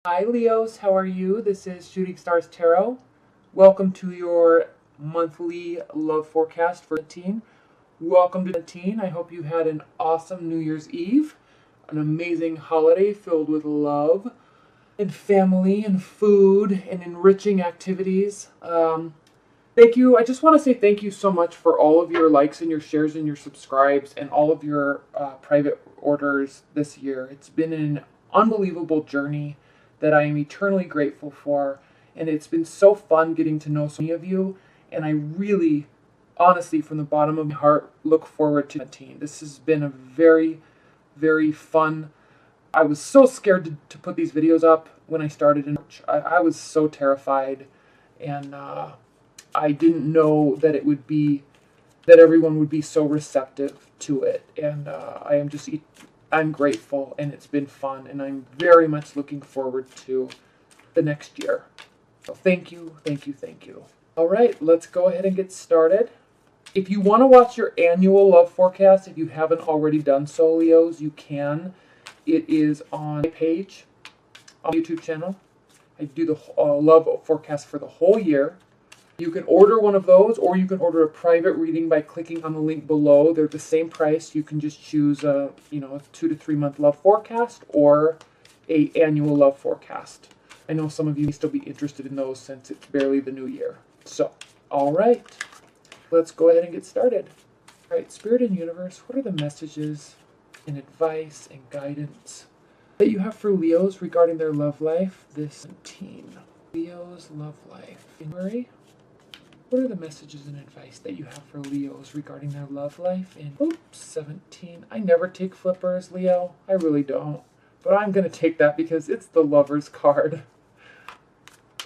Hi Leos, how are you? This is Shooting Stars Tarot. Welcome to your monthly love forecast for 17. Welcome to 17. I hope you had an awesome New Year's Eve, an amazing holiday filled with love and family and food and enriching activities. Thank you. I just want to say thank you so much for all of your likes and your shares and your subscribes and all of your private orders this year. It's been an unbelievable journey that I am eternally grateful for, and it's been so fun getting to know so many of you, and I really, honestly, from the bottom of my heart, look forward to 17. This has been a very, very fun. I was so scared to put these videos up when I started in March. I was so terrified, and I didn't know that it would be, that everyone would be so receptive to it, and I'm grateful, and it's been fun, and I'm very much looking forward to the next year. So thank you, thank you, thank you. All right, let's go ahead and get started. If you want to watch your annual love forecast, if you haven't already done so, Leos, you can. It is on my page on my YouTube channel. I do the love forecast for the whole year. You can order one of those, or you can order a private reading by clicking on the link below. They're the same price. You can just choose a 2 to 3 month love forecast or a annual love forecast. I know some of you may still be interested in those since it's barely the new year. So, all right, let's go ahead and get started. All right, Spirit and Universe, what are the messages and advice and guidance that you have for Leos regarding their love life this 17? Leo's love life. January. What are the messages and advice that you have for Leos regarding their love life in 17? I never take flippers, Leo. I really don't. But I'm going to take that because it's the Lover's card.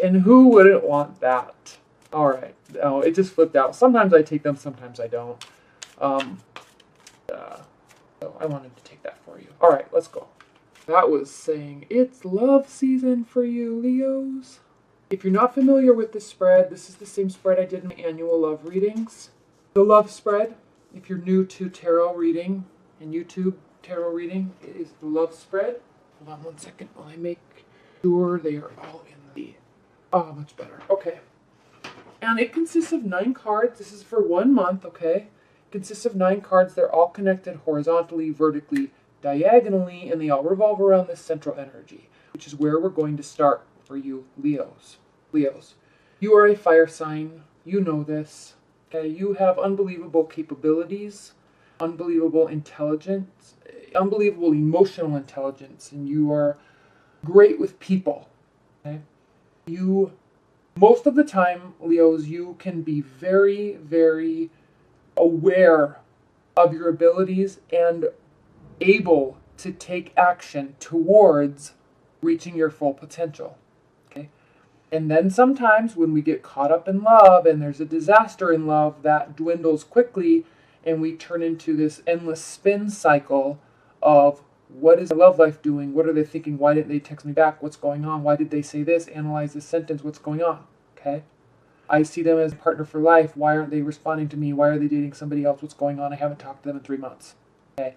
And who wouldn't want that? All right. Oh, it just flipped out. Sometimes I take them, sometimes I don't. So I wanted to take that for you. All right, let's go. That was saying it's love season for you, Leos. If you're not familiar with this spread, this is the same spread I did in my annual love readings. The love spread, if you're new to tarot reading and YouTube tarot reading, it is the love spread. Hold on one second while I make sure they are all in the... Oh, much better. Okay. And it consists of 9 cards. This is for 1 month, okay? It consists of 9 cards. They're all connected horizontally, vertically, diagonally, and they all revolve around this central energy, which is where we're going to start for you, Leos. Leos, you are a fire sign. You know this. Okay, you have unbelievable capabilities, unbelievable intelligence, unbelievable emotional intelligence, and you are great with people. Okay, you, most of the time, Leos, you can be very, very aware of your abilities and able to take action towards reaching your full potential. Okay? And then sometimes when we get caught up in love and there's a disaster in love, that dwindles quickly and we turn into this endless spin cycle of what is my love life doing? What are they thinking? Why didn't they text me back? What's going on? Why did they say this? Analyze this sentence. What's going on? Okay? I see them as a partner for life. Why aren't they responding to me? Why are they dating somebody else? What's going on? I haven't talked to them in 3 months. Okay?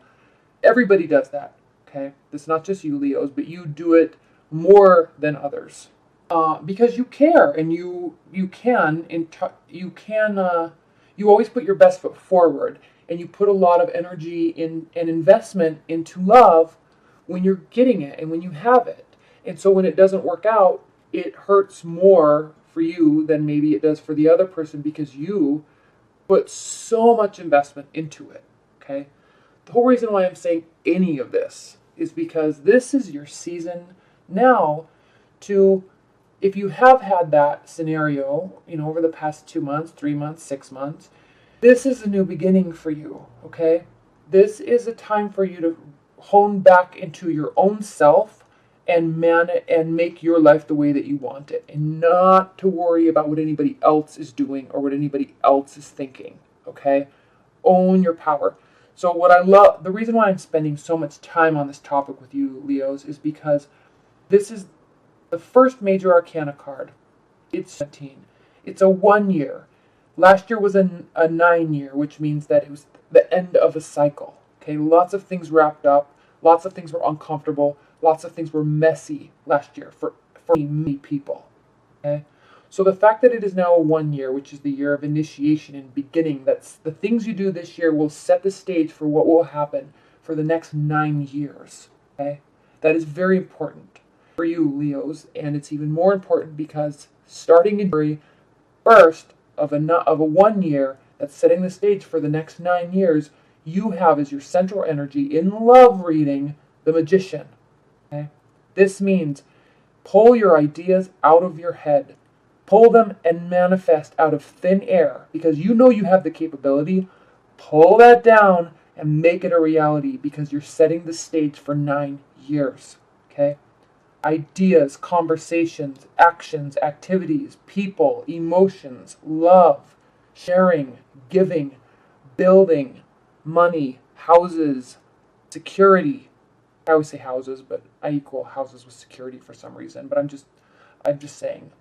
Everybody does that. Okay? It's not just you, Leos, but you do it more than others. Because you care, and you always put your best foot forward, and you put a lot of energy in and investment into love when you're getting it and when you have it. And so when it doesn't work out, it hurts more for you than maybe it does for the other person because you put so much investment into it. Okay? The whole reason why I'm saying any of this is because this is your season now to, if you have had that scenario, over the past 2 months, 3 months, 6 months, this is a new beginning for you, okay? This is a time for you to hone back into your own self and make your life the way that you want it, and not to worry about what anybody else is doing or what anybody else is thinking, okay? Own your power. So what I love, the reason why I'm spending so much time on this topic with you, Leos, is because this is the first major arcana card. It's 17. It's a 1 year. Last year was a 9 year, which means that it was the end of a cycle. Okay, lots of things wrapped up. Lots of things were uncomfortable. Lots of things were messy last year for many people. Okay? So the fact that it is now a 1 year, which is the year of initiation and beginning, that's the things you do this year will set the stage for what will happen for the next 9 years. Okay? That is very important for you, Leos, and it's even more important because starting in January 1st of a 1 year that's setting the stage for the next 9 years, you have as your central energy in love reading the Magician. Okay? This means pull your ideas out of your head. Pull them and manifest out of thin air because you know you have the capability. Pull that down and make it a reality because you're setting the stage for 9 years. Okay? Ideas, conversations, actions, activities, people, emotions, love, sharing, giving, building, money, houses, security. I always say houses, but I equal houses with security for some reason. But I'm just saying,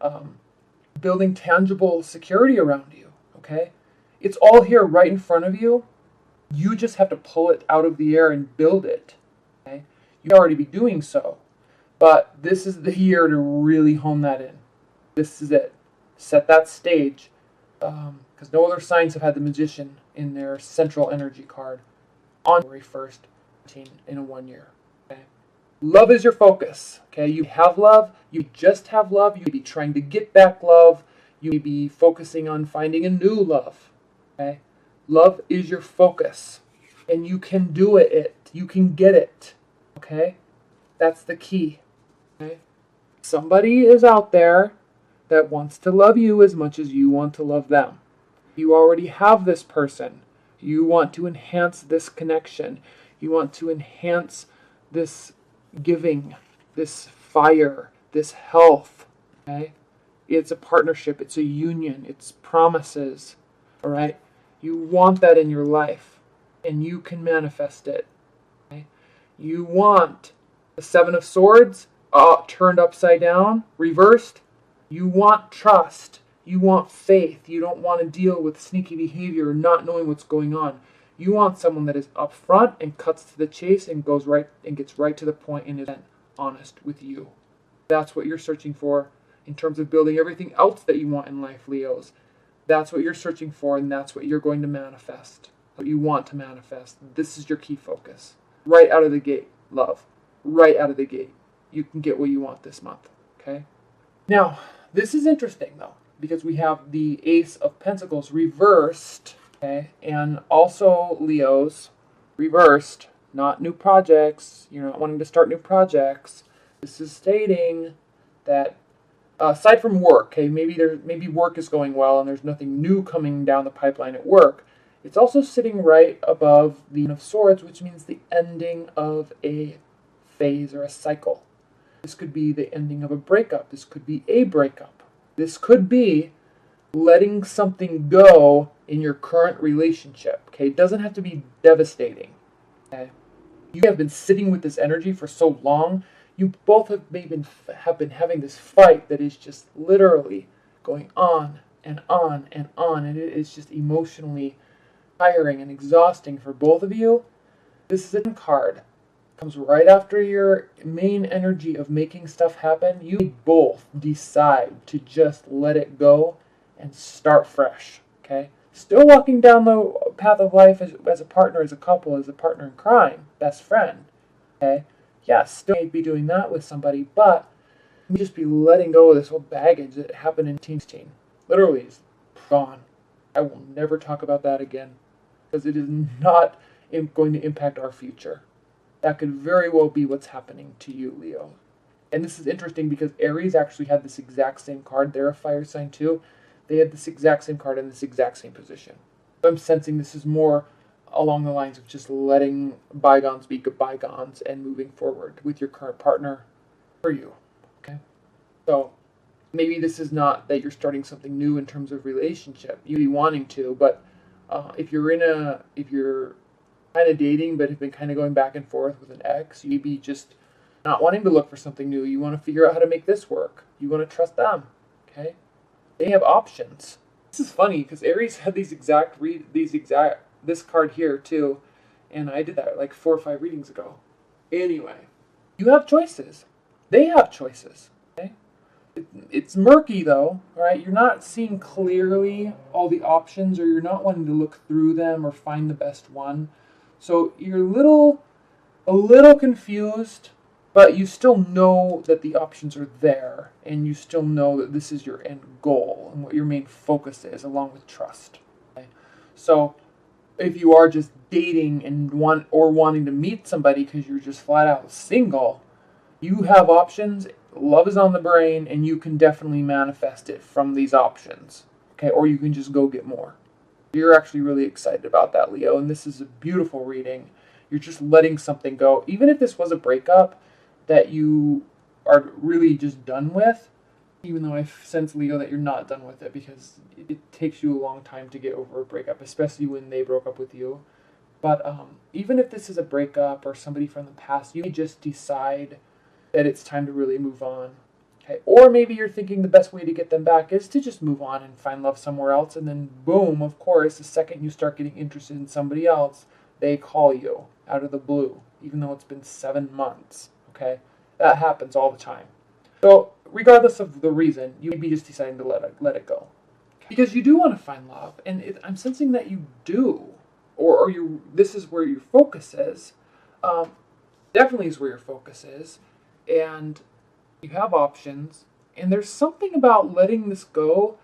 building tangible security around you. Okay, it's all here right in front of you. You just have to pull it out of the air and build it. Okay, you already be doing so, but this is the year to really hone that in. This is it. Set that stage, because no other signs have had the Magician in their central energy card on January 1st in a 1 year. Okay? Love is your focus. Okay, you have love. You just have love. You may be trying to get back love. You may be focusing on finding a new love. Okay, love is your focus, and you can do it. You can get it. Okay, that's the key. Okay, somebody is out there that wants to love you as much as you want to love them. You already have this person. You want to enhance this connection. You want to enhance this giving, this fire, this health. Okay? It's a partnership. It's a union. It's promises. All right? You want that in your life, and you can manifest it. Okay? You want the Seven of Swords turned upside down, reversed. You want trust. You want faith. You don't want to deal with sneaky behavior or not knowing what's going on. You want someone that is upfront and cuts to the chase and goes right and gets right to the point and is honest with you. That's what you're searching for in terms of building everything else that you want in life, Leos. That's what you're searching for, and that's what you're going to manifest. What you want to manifest. This is your key focus. Right out of the gate, love. Right out of the gate. You can get what you want this month. Okay? Now, this is interesting, though, because we have the Ace of Pentacles reversed, okay, and also Leos reversed, not new projects. You're not wanting to start new projects. This is stating that aside from work, okay, maybe work is going well and there's nothing new coming down the pipeline at work. It's also sitting right above the Ten of Swords, which means the ending of a phase or a cycle. This could be the ending of a breakup. This could be a breakup. This could be letting something go in your current relationship. Okay, it doesn't have to be devastating. Okay, you have been sitting with this energy for so long. You both have been having this fight that is just literally going on and on and on, and it is just emotionally tiring and exhausting for both of you. This is a card. Comes right after your main energy of making stuff happen. You both decide to just let it go and start fresh. Okay, still walking down the path of life as a partner, as a couple, as a partner in crime, best friend. Okay, yes, still be doing that with somebody, but you just be letting go of this whole baggage that happened in teen. Literally, it's gone. I will never talk about that again because it is not going to impact our future. That could very well be what's happening to you, Leo. And this is interesting because Aries actually had this exact same card. They're a fire sign too. They had this exact same card in this exact same position. So I'm sensing this is more along the lines of just letting bygones be bygones and moving forward with your current partner for you. Okay? So maybe this is not that you're starting something new in terms of relationship. You'd be wanting to, but if you're kind of dating but have been kind of going back and forth with an ex, you'd be just not wanting to look for something new. You want to figure out how to make this work. You want to trust them. Okay? They have options. This is funny because Aries had this card here too, and I did that like 4 or 5 readings ago. Anyway, You have choices. They have choices. Okay? It's murky though, right? You're not seeing clearly all the options, or you're not wanting to look through them or find the best one. So you're a little confused, but you still know that the options are there, and you still know that this is your end goal and what your main focus is, along with trust. Okay? So if you are just dating and wanting to meet somebody because you're just flat out single, you have options. Love is on the brain, and you can definitely manifest it from these options. Okay, or you can just go get more. You're actually really excited about that, Leo, and this is a beautiful reading. You're just letting something go. Even if this was a breakup that you are really just done with, even though I sense, Leo, that you're not done with it, because it takes you a long time to get over a breakup, especially when they broke up with you. But even if this is a breakup or somebody from the past, you may just decide that it's time to really move on. Okay? Or maybe you're thinking the best way to get them back is to just move on and find love somewhere else, and then boom, of course, the second you start getting interested in somebody else, they call you out of the blue, even though it's been 7 months. Okay? That happens all the time. So regardless of the reason, you may be just deciding to let it go. Because you do want to find love, and I'm sensing that you do, or this is where your focus is. Definitely is where your focus is. And you have options, and there's something about letting this go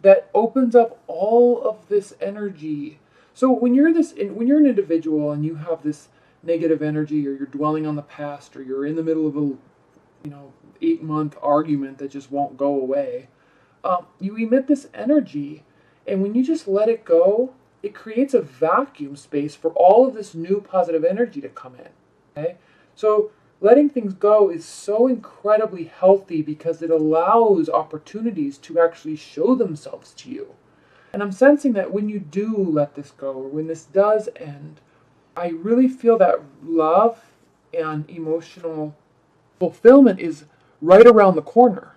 that opens up all of this energy. So when you're an individual and you have this negative energy, or you're dwelling on the past, or you're in the middle of a 8-month argument that just won't go away, you emit this energy, and when you just let it go, it creates a vacuum space for all of this new positive energy to come in. Okay, so letting things go is so incredibly healthy because it allows opportunities to actually show themselves to you. And I'm sensing that when you do let this go, or when this does end, I really feel that love and emotional fulfillment is right around the corner.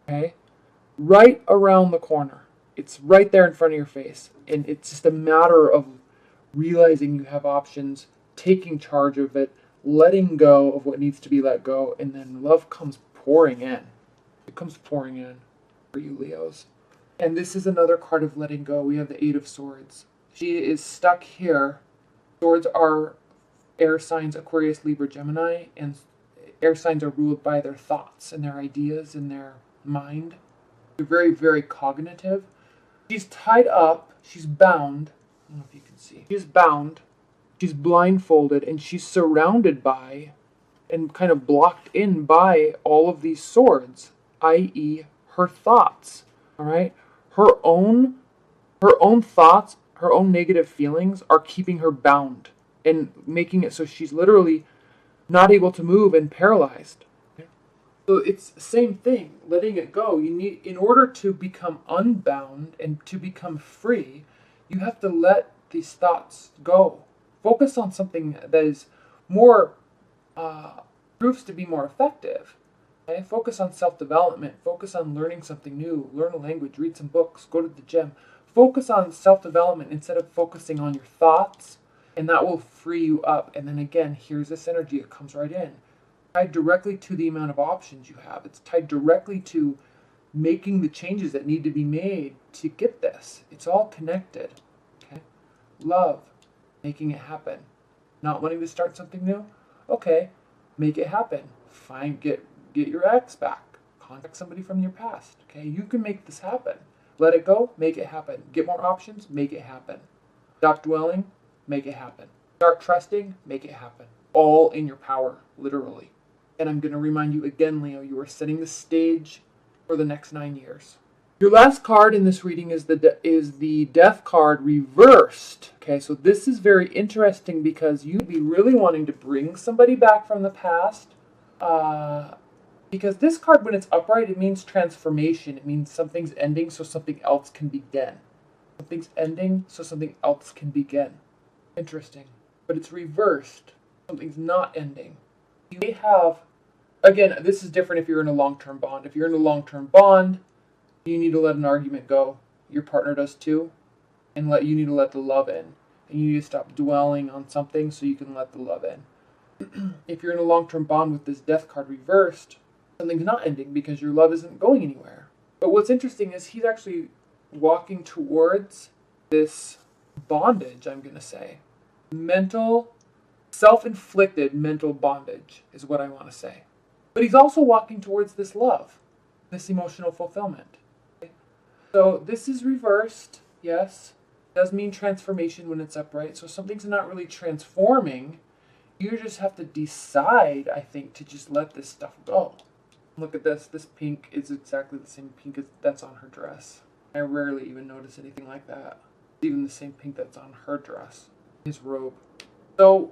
Okay? Right around the corner. It's right there in front of your face. And it's just a matter of realizing you have options, taking charge of it, letting go of what needs to be let go, and then love comes pouring in. It comes pouring in for you, Leos. And this is another card of letting go. We have the Eight of Swords. She is stuck here. Swords are air signs, Aquarius, Libra, Gemini, and air signs are ruled by their thoughts and their ideas and their mind. They're very, very cognitive. She's tied up. She's bound. I don't know if you can see. She's bound. She's blindfolded, and she's surrounded by and kind of blocked in by all of these swords, i.e. her thoughts. All right? Her own thoughts, her own negative feelings are keeping her bound and making it so she's literally not able to move and paralyzed. Okay? So it's the same thing, letting it go. You need, in order to become unbound and to become free, you have to let these thoughts go. Focus on something that is more, proves to be more effective. Okay? Focus on self-development. Focus on learning something new. Learn a language. Read some books. Go to the gym. Focus on self-development instead of focusing on your thoughts, and that will free you up. And then again, here's this energy. It comes right in. Tied directly to the amount of options you have. It's tied directly to making the changes that need to be made to get this. It's all connected. Okay? Love. Making it happen. Not wanting to start something new? Okay, make it happen. Get your ex back. Contact somebody from your past. Okay, you can make this happen. Let it go, make it happen. Get more options, make it happen. Stop dwelling, make it happen. Start trusting, make it happen. All in your power, literally. And I'm going to remind you again, Leo, you are setting the stage for the next 9 years. Your last card in this reading is the Death card reversed. Okay, so this is very interesting because you'd be really wanting to bring somebody back from the past. Because this card, when it's upright, it means transformation. It means something's ending so something else can begin. Something's ending so something else can begin. Interesting. But it's reversed. Something's not ending. You may have, again, this is different if you're in a long-term bond. If you're in a long-term bond, you need to let an argument go. Your partner does too. And you need to let the love in. And you need to stop dwelling on something so you can let the love in. if you're in a long-term bond with this death card reversed, something's not ending because your love isn't going anywhere. But what's interesting is he's actually walking towards this bondage, I'm going to say. Mental, self-inflicted mental bondage is what I want to say. But he's also walking towards this love, this emotional fulfillment. So this is reversed, yes. It does mean transformation when it's upright. So something's not really transforming. You just have to decide, I think, to just let this stuff go. Look at this. This pink is exactly the same pink as that's on her dress. I rarely even notice anything like that. It's even the same pink that's on her dress, his robe. So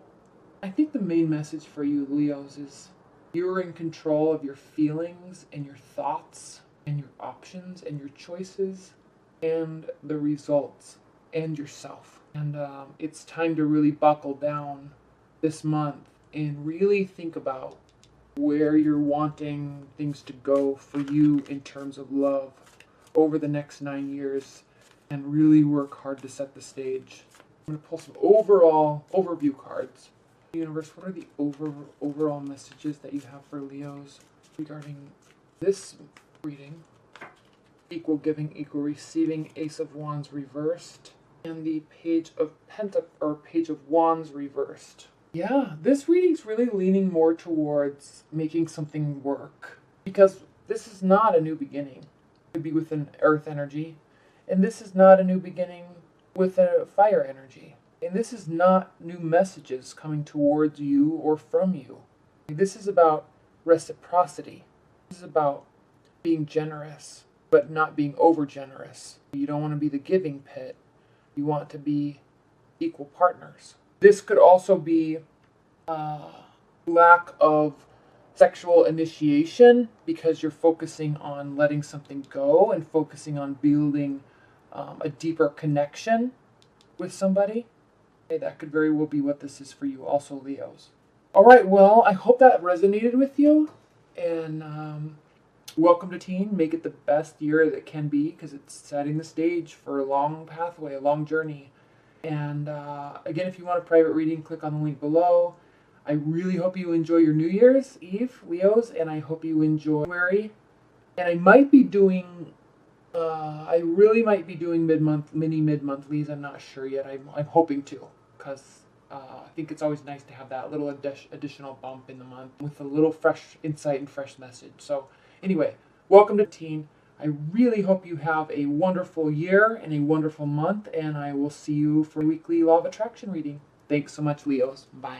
I think the main message for you, Leos, is you're in control of your feelings and your thoughts and your options and your choices and the results and yourself. And it's time to really buckle down this month and really think about where you're wanting things to go for you in terms of love over the next 9 years, and really work hard to set the stage. I'm going to pull some overview cards. Universe, what are the overall messages that you have for Leos regarding this reading? Equal giving, equal receiving, Ace of Wands reversed, and the Page of Page of Wands reversed. Yeah, this reading's really leaning more towards making something work, because this is not a new beginning. It could be with an earth energy, and this is not a new beginning with a fire energy. And this is not new messages coming towards you or from you. This is about reciprocity. This is about being generous, but not being over generous. You don't want to be the giving pit. You want to be equal partners. This could also be lack of sexual initiation because you're focusing on letting something go and focusing on building a deeper connection with somebody. Okay, that could very well be what this is for you also, Leos. All right, well, I hope that resonated with you. And welcome to teen. Make it the best year that can be, because it's setting the stage for a long pathway, a long journey. And again, if you want a private reading, click on the link below. I really hope you enjoy your New Year's Eve, Leos, and I hope you enjoy January. And I might be doing, I really might be doing mini mid-monthlies. I'm not sure yet. I'm hoping to, because I think it's always nice to have that little additional bump in the month with a little fresh insight and fresh message. So anyway, welcome to teen. I really hope you have a wonderful year and a wonderful month, and I will see you for a weekly Law of Attraction reading. Thanks so much, Leos. Bye.